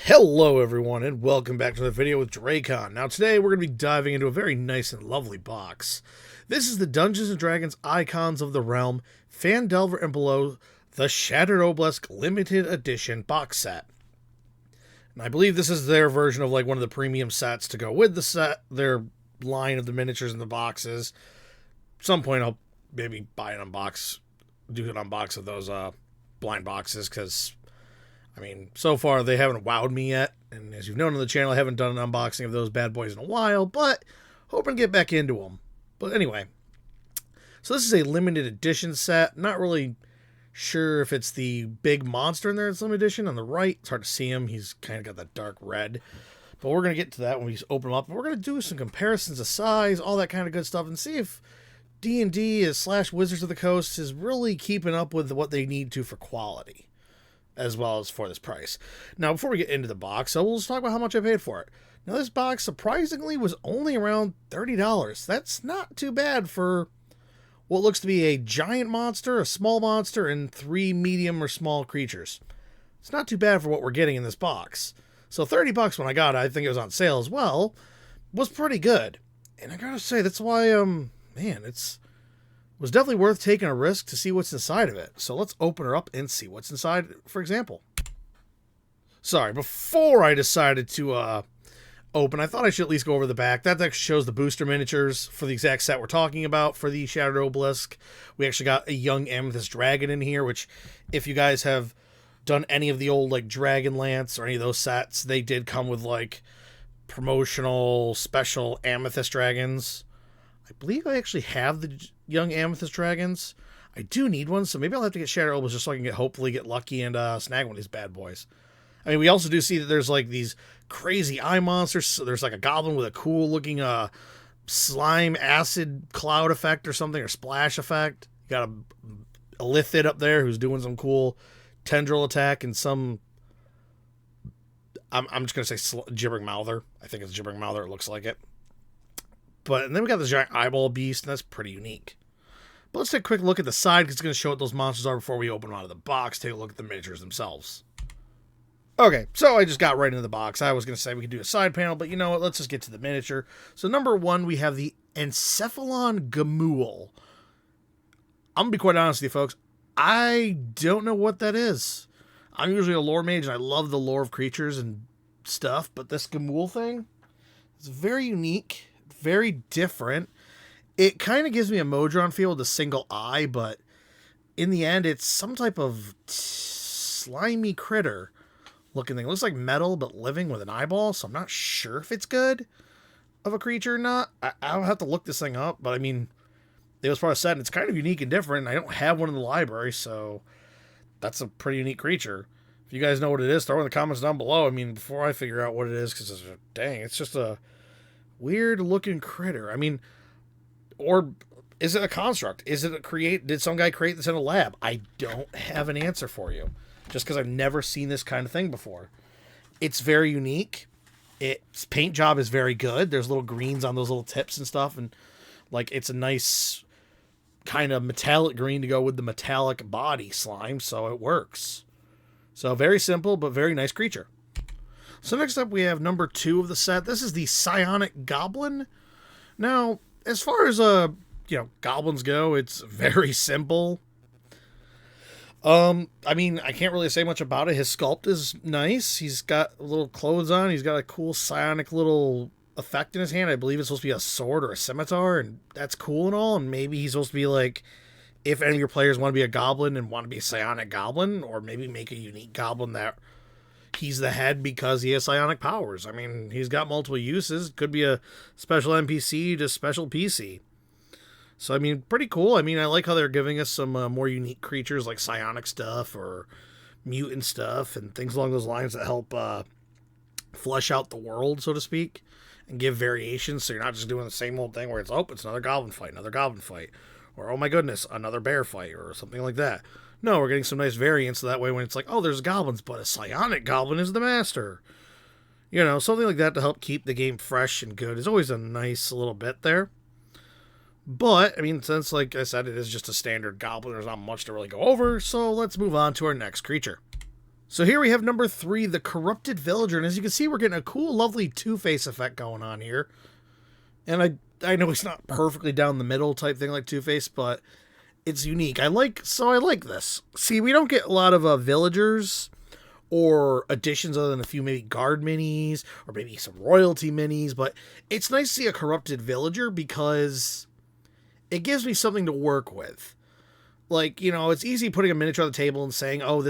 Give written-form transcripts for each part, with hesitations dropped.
Hello everyone and welcome back to the video with Dracon. Now today we're going to be diving into a very nice and lovely box. This is the Dungeons & Dragons Icons of the Realm, Phandelver and Below, the Shattered Obelisk Limited Edition box set. And I believe this is their version of like one of the premium sets to go with the set, their line of the miniatures in the boxes. At some point I'll maybe buy an unbox, do an unbox of those blind boxes because I mean, so far they haven't wowed me yet, and as you've known on the channel, I haven't done an unboxing of those bad boys in a while, but hoping to get back into them. But anyway, so this is a limited edition set. Not really sure if it's the big monster in there that's limited edition. On the right, it's hard to see him. He's kind of got that dark red. But we're going to get to that when we open them up. We're going to do some comparisons of size, all that kind of good stuff, and see if D&D / Wizards of the Coast is really keeping up with what they need to for quality, as well as for this price. Now, before we get into the box, we'll just talk about how much I paid for it. Now, this box, surprisingly, was only around $30. That's not too bad for what looks to be a giant monster, a small monster, and 3 medium or small creatures. It's not too bad for what we're getting in this box. So $30 when I got it, I think it was on sale as well, was pretty good. And I gotta say, that's why, it was definitely worth taking a risk to see what's inside of it. So let's open her up and see what's inside, for example. Sorry, before I decided to open, I thought I should at least go over the back. That actually shows the booster miniatures for the exact set we're talking about for the Shattered Obelisk. We actually got a young amethyst dragon in here, which if you guys have done any of the old like Dragonlance or any of those sets, they did come with like promotional special amethyst dragons. I believe I actually have the young amethyst dragons. I do need one, so maybe I'll have to get Shattered Obelisk just so I can hopefully get lucky and snag one of these bad boys. I mean, we also do see that there's like these crazy eye monsters. So there's like a goblin with a cool looking slime acid cloud effect or something, or splash effect. You got a Lithid up there who's doing some cool tendril attack and some, I'm just going to say gibbering mouther. I think it's gibbering mouther. It looks like it. And then we got this giant eyeball beast, and that's pretty unique. But let's take a quick look at the side, because it's going to show what those monsters are before we open them out of the box. Take a look at the miniatures themselves. Okay, so I just got right into the box. I was going to say we could do a side panel, but you know what? Let's just get to the miniature. So number 1, we have the Encephalon Gamool. I'm going to be quite honest with you, folks. I don't know what that is. I'm usually a lore mage, and I love the lore of creatures and stuff, but this Gamool thing is very unique. Very different. It kind of gives me a Modron feel with a single eye, but in the end, it's some type of slimy critter looking thing. It looks like metal, but living with an eyeball, so I'm not sure if it's good of a creature or not. I'll have to look this thing up, but I mean, it was part of set, and it's kind of unique and different. I don't have one in the library, so that's a pretty unique creature. If you guys know what it is, throw in the comments down below. I mean, before I figure out what it is, because dang, it's just a weird looking critter. I mean, or is it a construct? Is it did some guy create this in a lab? I don't have an answer for you, just because I've never seen this kind of thing before. It's very unique. Its paint job is very good. There's little greens on those little tips and stuff, and like it's a nice kind of metallic green to go with the metallic body slime, so it works. So very simple, but very nice creature. So next up we have number 2 of the set. This is the Psionic Goblin. Now, as far as goblins go, it's very simple. I mean, I can't really say much about it. His sculpt is nice. He's got little clothes on. He's got a cool psionic little effect in his hand. I believe it's supposed to be a sword or a scimitar, and that's cool and all. And maybe he's supposed to be like, if any of your players want to be a goblin and want to be a psionic goblin, or maybe make a unique goblin that he's the head because he has psionic powers. I mean, he's got multiple uses. Could be a special NPC to special PC. So, I mean, pretty cool. I mean, I like how they're giving us some more unique creatures like psionic stuff or mutant stuff and things along those lines that help flesh out the world, so to speak, and give variations. So you're not just doing the same old thing where it's another goblin fight, or oh my goodness, another bear fight, or something like that. No, we're getting some nice variants, so that way when it's like, oh, there's goblins, but a psionic goblin is the master. You know, something like that to help keep the game fresh and good is always a nice little bit there. But, I mean, since, like I said, it is just a standard goblin, there's not much to really go over, so let's move on to our next creature. So here we have number 3, the Corrupted Villager. And as you can see, we're getting a cool, lovely Two-Face effect going on here. And I know it's not perfectly down the middle type thing like Two-Face, but it's unique. I like this. See, we don't get a lot of villagers or additions other than a few maybe guard minis or maybe some royalty minis, but it's nice to see a corrupted villager because it gives me something to work with. Like, you know, it's easy putting a miniature on the table and saying, oh,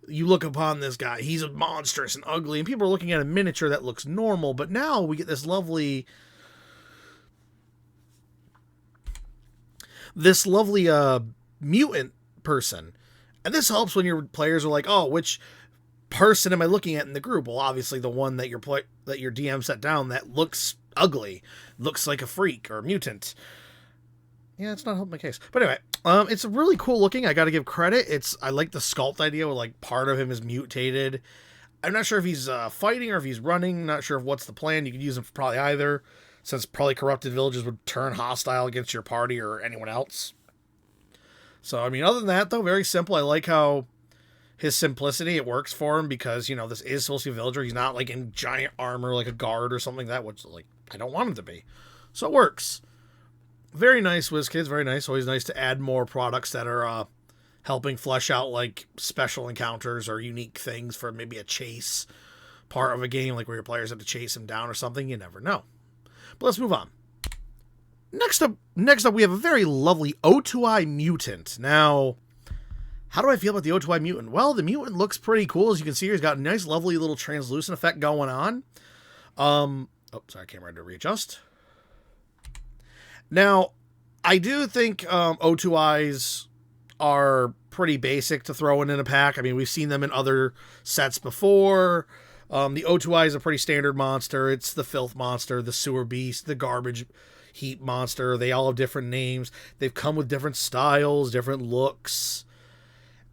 you look upon this guy, he's monstrous and ugly, and people are looking at a miniature that looks normal, but now we get this lovely mutant person. And this helps when your players are like, oh, which person am I looking at in the group? Well, obviously the one that your DM set down that looks ugly, looks like a freak or a mutant. Yeah, it's not helping my case. But anyway, it's really cool looking. I got to give credit. I like the sculpt idea where like part of him is mutated. I'm not sure if he's fighting or if he's running. Not sure what's the plan. You could use him for probably either, since probably corrupted villagers would turn hostile against your party or anyone else. So, I mean, other than that, though, very simple. I like how his simplicity, it works for him because, you know, this is supposed to be a villager. He's not, like, in giant armor like a guard or something like that, which, like, I don't want him to be. So it works. Very nice, WizKids. Very nice. Always nice to add more products that are helping flesh out, like, special encounters or unique things for maybe a chase part of a game, like where your players have to chase him down or something. You never know. But let's move on. Next up, we have a very lovely O2I mutant. Now, how do I feel about the O2I mutant? Well, the mutant looks pretty cool. As you can see, he's got a nice, lovely little translucent effect going on. Oh, sorry, camera had to readjust. Now, I do think O2Is are pretty basic to throw in a pack. I mean, we've seen them in other sets before. The O2I is a pretty standard monster. It's the filth monster, the sewer beast, the garbage heap monster. They all have different names. They've come with different styles, different looks.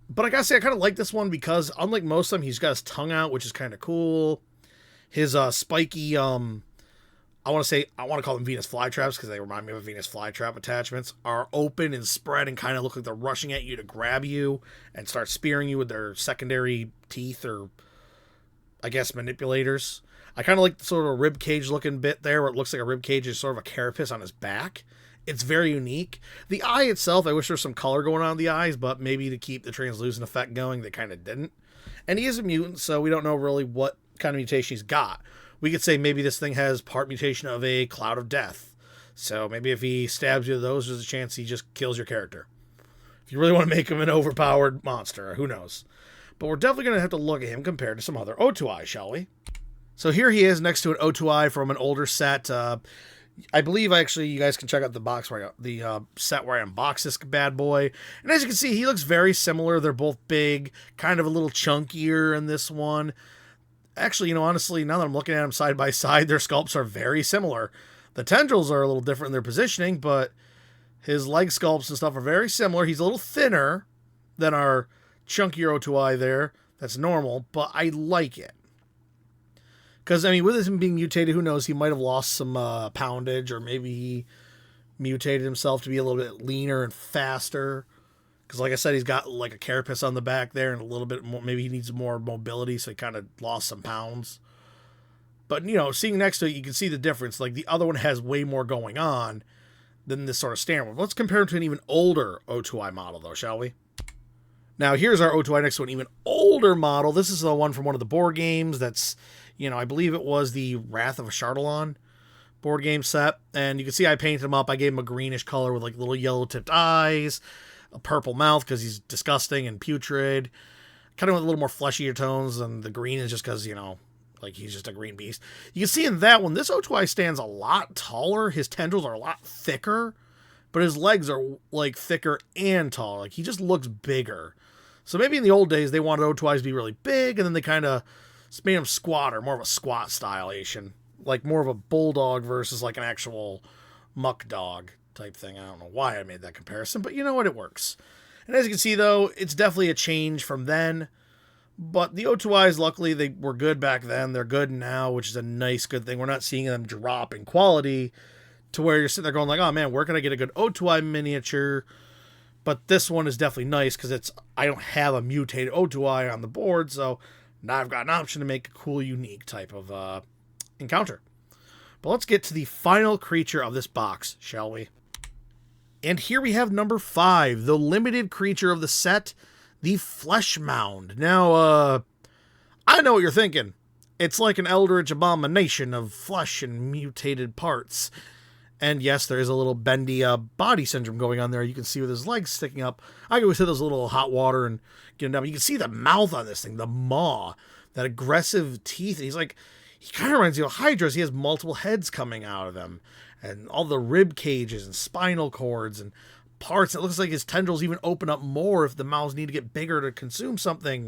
But I gotta say, I kind of like this one because unlike most of them, he's got his tongue out, which is kind of cool. His spiky, I want to call them Venus flytraps because they remind me of Venus flytrap attachments, are open and spread and kind of look like they're rushing at you to grab you and start spearing you with their secondary teeth or, I guess, manipulators. I kind of like the sort of rib cage looking bit there where it looks like a rib cage is sort of a carapace on his back. It's very unique. The eye itself, I wish there was some color going on in the eyes, but maybe to keep the translucent effect going, they kind of didn't. And he is a mutant, so we don't know really what kind of mutation he's got. We could say maybe this thing has part mutation of a cloud of death. So maybe if he stabs you with those, there's a chance he just kills your character. If you really want to make him an overpowered monster, who knows? But we're definitely going to have to look at him compared to some other O2I, shall we? So here he is next to an O2I from an older set. I believe, actually, you guys can check out the set where I unboxed this bad boy. And as you can see, he looks very similar. They're both big, kind of a little chunkier in this one. Actually, you know, honestly, now that I'm looking at them side by side, their sculpts are very similar. The tendrils are a little different in their positioning, but his leg sculpts and stuff are very similar. He's a little thinner than our chunkier O2I there. That's normal, but I like it. Because, I mean, with him being mutated, who knows? He might have lost some poundage, or maybe he mutated himself to be a little bit leaner and faster. Because, like I said, he's got like a carapace on the back there and a little bit more. Maybe he needs more mobility, so he kind of lost some pounds. But, you know, seeing next to it, you can see the difference. Like, the other one has way more going on than this sort of standard one. Let's compare him to an even older O2I model, though, shall we? Now, here's our O2I next to an even older model. This is the one from one of the board games that's, you know, I believe it was the Wrath of Shattered board game set. And you can see I painted him up. I gave him a greenish color with like little yellow tipped eyes, a purple mouth because he's disgusting and putrid. Kind of with a little more fleshier tones, and the green is just because, you know, like he's just a green beast. You can see in that one, this O2I stands a lot taller. His tendrils are a lot thicker, but his legs are like thicker and taller. Like he just looks bigger. So maybe in the old days, they wanted O2Is to be really big, and then they kind of made him squat, or more of a squat stylation. Like more of a bulldog versus like an actual muck dog type thing. I don't know why I made that comparison, but you know what? It works. And as you can see, though, it's definitely a change from then. But the O2Is, luckily, they were good back then. They're good now, which is a nice, good thing. We're not seeing them drop in quality to where you're sitting there going like, oh, man, where can I get a good O2I miniature? But this one is definitely nice because I don't have a mutated O2I on the board, so now I've got an option to make a cool, unique type of encounter. But let's get to the final creature of this box, shall we? And here we have number 5, the limited creature of the set, the Flesh Mound. Now, I know what you're thinking. It's like an eldritch abomination of flesh and mutated parts. And yes, there is a little bendy body syndrome going on there. You can see with his legs sticking up. I can always hit those little hot water and get him down. You can see the mouth on this thing, the maw, that aggressive teeth. And he kind of reminds you of Hydras. He has multiple heads coming out of him. And all the rib cages and spinal cords and parts. It looks like his tendrils even open up more if the mouths need to get bigger to consume something.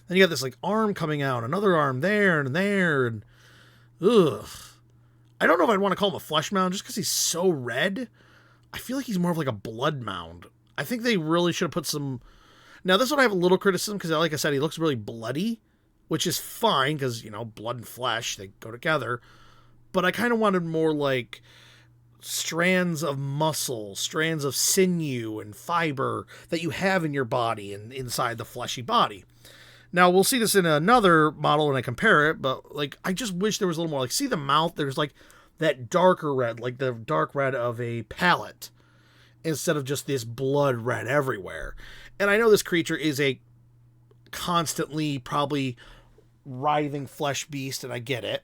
Then you got this like arm coming out, another arm there and there. And ugh. I don't know if I'd want to call him a flesh mound just because he's so red. I feel like he's more of like a blood mound. I think they really should have put some... Now, this one I have a little criticism because, like I said, he looks really bloody, which is fine because, you know, blood and flesh, they go together. But I kind of wanted more like strands of muscle, strands of sinew and fiber that you have in your body and inside the fleshy body. Now, we'll see this in another model when I compare it, but, like, I just wish there was a little more. Like, see the mouth? There's, like, that darker red, like the dark red of a palette, instead of just this blood red everywhere. And I know this creature is a constantly, probably, writhing flesh beast, and I get it.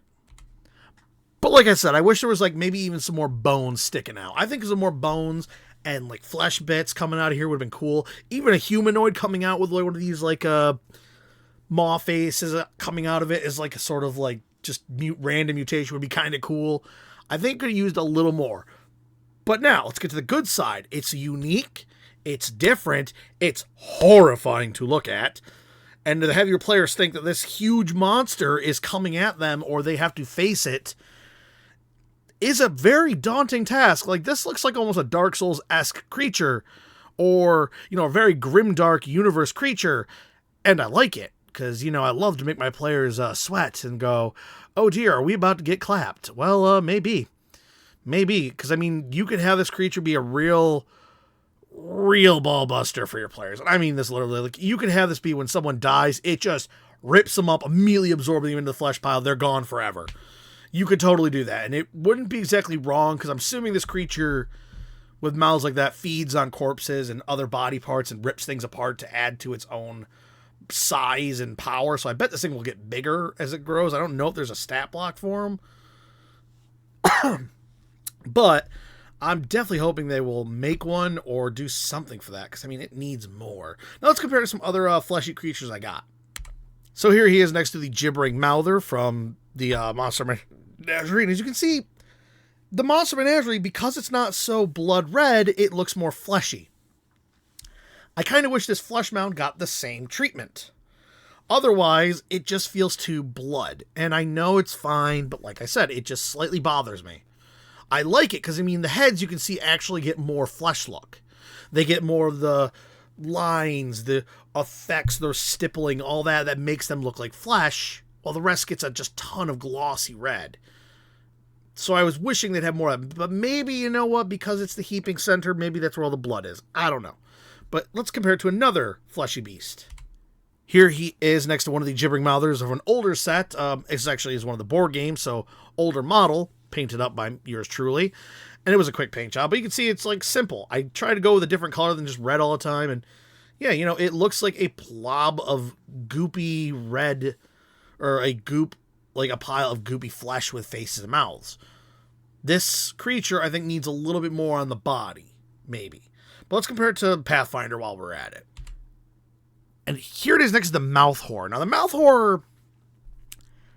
But like I said, I wish there was, like, maybe even some more bones sticking out. I think some more bones and, like, flesh bits coming out of here would have been cool. Even a humanoid coming out with, like, one of these, like, maw faces coming out of it is like a sort of like just random mutation would be kind of cool. I think could have used a little more. But now let's get to the good side. It's unique. It's different. It's horrifying to look at. And to have your players think that this huge monster is coming at them or they have to face it is a very daunting task. Like, this looks like almost a Dark Souls-esque creature or, you know, a very grimdark universe creature. And I like it. Because, you know, I love to make my players sweat and go, oh dear, are we about to get clapped? Well, maybe. Maybe. Because, I mean, you could have this creature be a real ball buster for your players. And I mean this literally. Like, you could have this be when someone dies, it just rips them up, immediately absorbing them into the flesh pile. They're gone forever. You could totally do that. And it wouldn't be exactly wrong, because I'm assuming this creature with mouths like that feeds on corpses and other body parts and rips things apart to add to its own size and power, so I bet this thing will get bigger as it grows. I don't know if there's a stat block for him. But I'm definitely hoping they will make one or do something for that, because I mean, it needs more. Now let's compare to some other fleshy creatures I got. So here he is next to the Gibbering Mouther from the Monster Menagerie. And as you can see, the Monster Menagerie, because it's not so blood red, it looks more fleshy. I kind of wish this Flesh Mound got the same treatment. Otherwise, it just feels too blood. And I know it's fine, but like I said, it just slightly bothers me. I like it because, I mean, the heads you can see actually get more flesh look. They get more of the lines, the effects, their stippling, all that makes them look like flesh, while the rest gets a just ton of glossy red. So I was wishing they'd have more of it. But maybe, you know what, because it's the heaping center, maybe that's where all the blood is. I don't know. But let's compare it to another fleshy beast. Here he is next to one of the Gibbering Mouthers of an older set. This actually is one of the board games, so older model, painted up by yours truly. And it was a quick paint job, but you can see it's like simple. I try to go with a different color than just red all the time. And yeah, you know, it looks like a blob of goopy red, or a goop, like a pile of goopy flesh with faces and mouths. This creature, I think, needs a little bit more on the body, maybe. But let's compare it to Pathfinder while we're at it. And here it is next to the Mouth Horror. Now, the Mouth Horror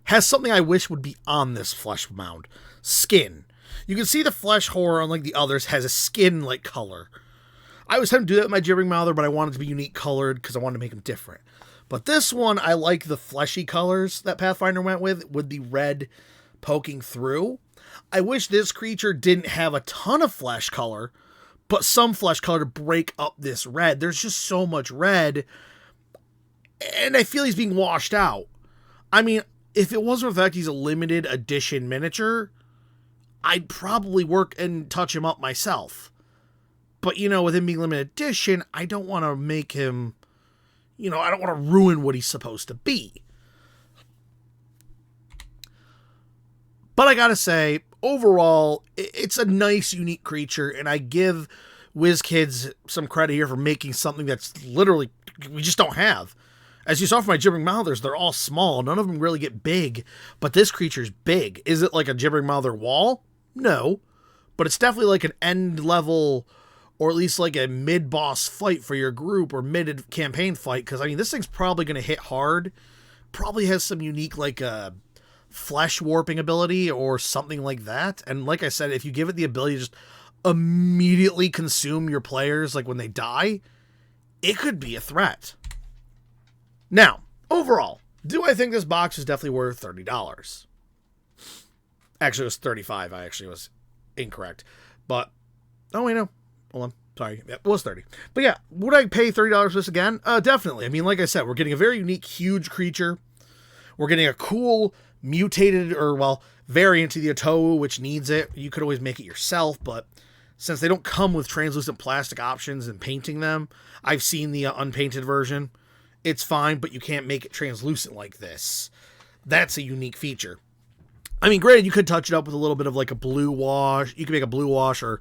has something I wish would be on this flesh mound. Skin. You can see the Flesh Horror, unlike the others, has a skin-like color. I was trying to do that with my Gibbering Mouther, but I wanted it to be unique colored because I wanted to make them different. But this one, I like the fleshy colors that Pathfinder went with the red poking through. I wish this creature didn't have a ton of flesh color, but some flesh color to break up this red. There's just so much red, and I feel he's being washed out. I mean, if it wasn't for the fact he's a limited edition miniature, I'd probably work and touch him up myself. But, with him being limited edition, I don't want to make him, I don't want to ruin what he's supposed to be. But I gotta say, overall, it's a nice, unique creature, and I give WizKids some credit here for making something that's literally, we just don't have. As you saw from my Gibbering Mouthers, they're all small. None of them really get big, but this creature's big. Is it like a Gibbering Mouther wall? No. But it's definitely like an end level, or at least like a mid-boss fight for your group, or mid-campaign fight, because, this thing's probably going to hit hard. Probably has some unique, like, flesh warping ability or something like that. And like I said, if you give it the ability to just immediately consume your players, like when they die, it could be a threat. Now, overall, do I think this box is definitely worth $30? Actually, it was $35. I actually was incorrect. But, oh, wait, no. Hold on. Sorry. Yeah, it was $30. But yeah, would I pay $30 for this again? Definitely. Like I said, we're getting a very unique, huge creature. We're getting a cool mutated, variant to the Otohu, which needs it. You could always make it yourself, but since they don't come with translucent plastic options and painting them, I've seen the unpainted version. It's fine, but you can't make it translucent like this. That's a unique feature. Granted, you could touch it up with a little bit of like a blue wash. You could make a blue wash or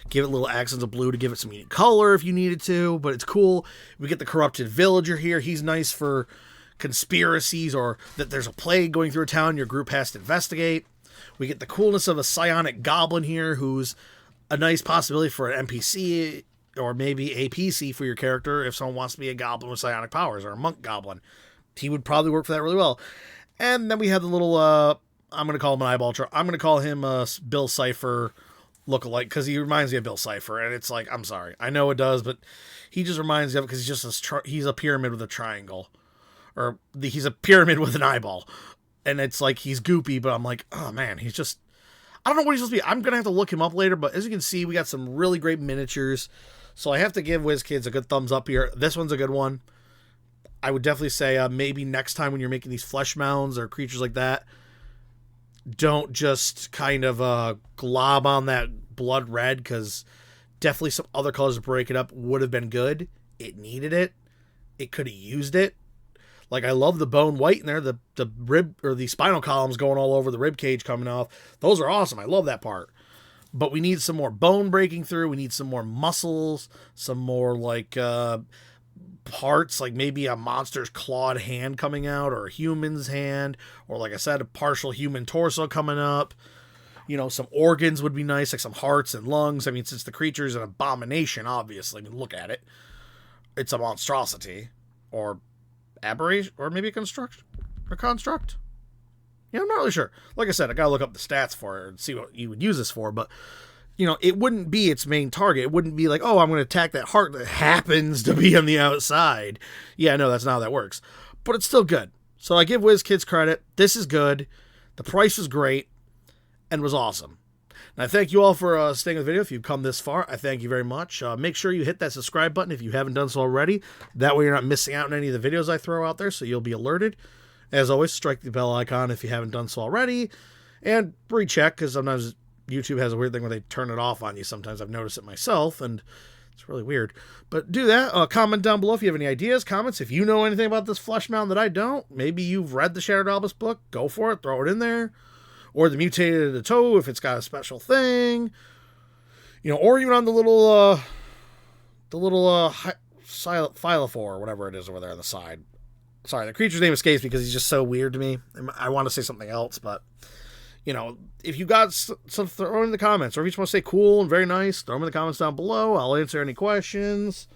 give it little accents of blue to give it some unique color if you needed to, but it's cool. We get the corrupted villager here. He's nice for conspiracies, or that there's a plague going through a town your group has to investigate. We get the coolness of a psionic goblin here, who's a nice possibility for an NPC or maybe a PC for your character if someone wants to be a goblin with psionic powers, or a monk goblin. He would probably work for that really well. And then we have the little I'm going to call him an eyeball. I'm going to call him a Bill Cipher lookalike, because he reminds me of Bill Cipher, and it's like, I'm sorry, I know it does, but he just reminds me of it because he's just he's a pyramid with a triangle. Or he's a pyramid with an eyeball. And it's like, he's goopy, but I'm like, oh man, he's just, I don't know what he's supposed to be. I'm going to have to look him up later, but as you can see, we got some really great miniatures. So I have to give WizKids a good thumbs up here. This one's a good one. I would definitely say maybe next time when you're making these flesh mounds or creatures like that, don't just kind of glob on that blood red, because definitely some other colors to break it up would have been good. It needed it. It could have used it. Like, I love the bone white in there, the rib, or the spinal columns going all over the rib cage coming off. Those are awesome. I love that part. But we need some more bone breaking through. We need some more muscles, some more, like, parts, like maybe a monster's clawed hand coming out, or a human's hand, or, like I said, a partial human torso coming up. Some organs would be nice, like some hearts and lungs. Since the creature's an abomination, obviously. Look at it. It's a monstrosity. Or aberration, or maybe a construct. I'm not really sure. Like I said, I gotta look up the stats for it and see what you would use this for, but it wouldn't be its main target. It wouldn't be like, oh, I'm going to attack that heart that happens to be on the outside. Yeah, no, that's not how that works. But it's still good. So I give WizKids credit. This is good. The price was great and was awesome. And I thank you all for staying with the video. If you've come this far, I thank you very much. Make sure you hit that subscribe button if you haven't done so already. That way you're not missing out on any of the videos I throw out there, so you'll be alerted. As always, strike the bell icon if you haven't done so already. And recheck, because sometimes YouTube has a weird thing where they turn it off on you. Sometimes I've noticed it myself, and it's really weird. But do that. Comment down below if you have any ideas, comments. If you know anything about this flesh mound that I don't, maybe you've read the Shattered Obelisk book, go for it, throw it in there. Or the mutated toe if it's got a special thing. Or even on the little Phylophore, or whatever it is over there on the side. Sorry, the creature's name escapes me because he's just so weird to me. I want to say something else, but if you got some, throw it in the comments. Or if you just want to say cool and very nice, throw them in the comments down below. I'll answer any questions.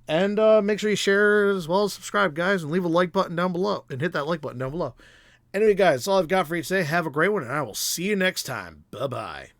And make sure you share as well as subscribe, guys, and leave a like button down below. And hit that like button down below. Anyway, guys, that's all I've got for you today. Have a great one, and I will see you next time. Bye-bye.